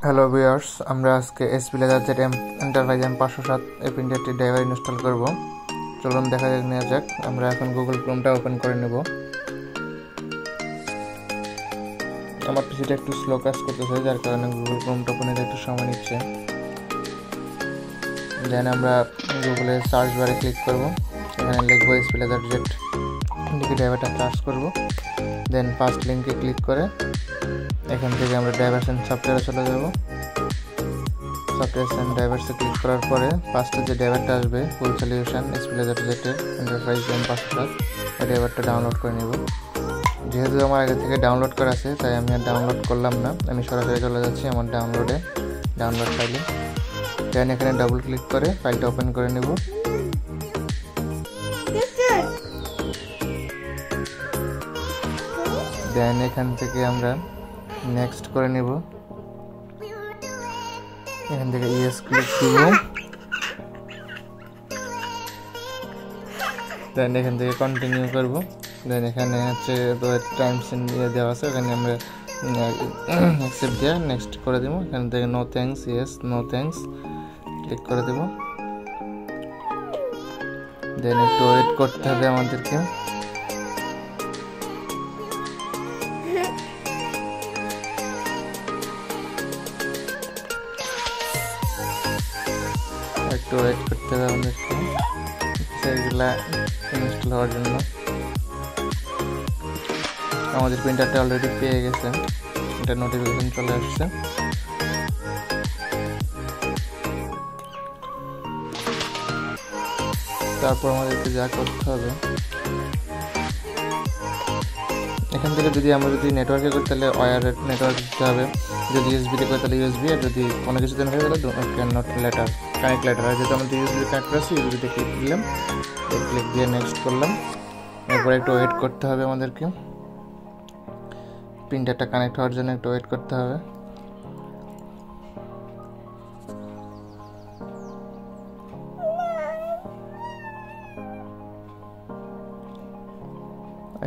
Hello viewers, আমরা আজকে SP leather Z enterprise M507 এই প্রিন্টারটি ড্রাইভার ইনস্টল করব। চলুন দেখা নেওয়া যাক। আমরা এখন গুগল ক্রোমটা ওপেন করে নেব। আমার পিসিটা একটু স্লো কাজ করতেছে, যার কারণে গুগল ক্রোমটা ওপেন হতে একটু সময় নিচ্ছে। দেন আমরা গুগলে সার্চ বারে ক্লিক করব, এখানে লিখব এসপি লেদার জেড, লিখে ড্রাইভারটা সার্চ করব। দেন ফার্স্ট লিঙ্কে ক্লিক করে এখান থেকে আমরা ড্রাইভার্স এন্ড সফটওয়্যারে চলে যাব। সফটওয়্যার এন্ড ড্রাইভার্সে ক্লিক করার পরে ফার্স্টে যে ড্রাইভারটা আসবে ফুল solution SP leather Z enterprise M507, এই ড্রাইভারটা ডাউনলোড করে নেব। যেহেতু আমার আগে থেকে ডাউনলোড করা আছে তাই আমি আর ডাউনলোড করলাম না, আমি সরাসরি চলে যাচ্ছি আমার ডাউনলোড ফাইলে। দেন এখানে ডাবল ক্লিক করে ফাইলটা ওপেন করে নেব। দেন এখান থেকে আমরা নেক্সট করে নেব, এখান থেকে ইয়েস ক্লিক দিব। দেন এখান থেকে কন্টিনিউ করব। দেন এখানে হচ্ছে টাইমস দেওয়া আছে, এখানে আমরা অ্যাকসেপ্ট দিয়ে নেক্সট করে দেবো। এখান থেকে no thanks, yes no thanks click করে দেব। দেন একটু ওয়েট করতে হবে আমাদেরকে। একটু ওয়েট করতে হবে আমাদেরকে সেগুলা ইনস্টল হওয়ার জন্য। আমাদের প্রিন্টারটা অলরেডি পেয়ে গেছে, এটা নোটিফিকেশন চলে আসছে। তারপর আমাদেরকে যা করতে হবে, এখান থেকে যদি নেটওয়ার্কে করি তাহলে ওয়্যারের নেটওয়ার্ক দিতে হবে, যদি ইউএসবিতে করি তাহলে ইউএসবি, আর যদি কোনো কিছুতে না হয় তাহলে can not letter connect letter. আর যেহেতু আমাদের ইউএসবি কানেক্ট করা আছে, ইউএসবিতে ক্লিক দিলাম, ক্লিক দিয়ে নেক্সট করলাম। এরপর একটু ওয়েট করতে হবে আমাদেরকে, প্রিন্টারটা কানেক্ট হওয়ার জন্য একটু ওয়েট করতে হবে।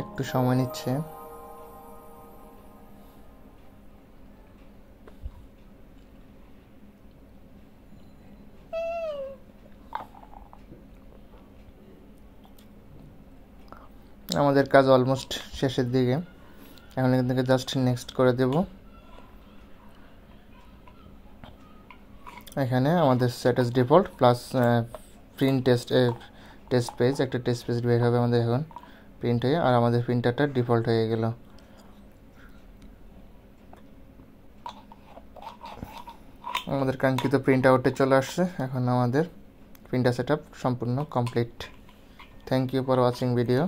একটু সময় নিচ্ছে। আমাদের কাজ অলমোস্ট শেষের দিকে, এখন এখান থেকে জাস্ট নেক্সট করে দেব। এখানে আমাদের set S default plus print test page, একটা টেস্ট পেজ বের হবে আমাদের এখন প্রিন্ট হয়ে, আর আমাদের প্রিন্টারটা ডিফল্ট হয়ে গেল। আমাদের কাঙ্ক্ষিত প্রিন্ট আউটে চলে আসছে। এখন আমাদের প্রিন্টার সেটআপ সম্পূর্ণ complete. Thank you for watching video.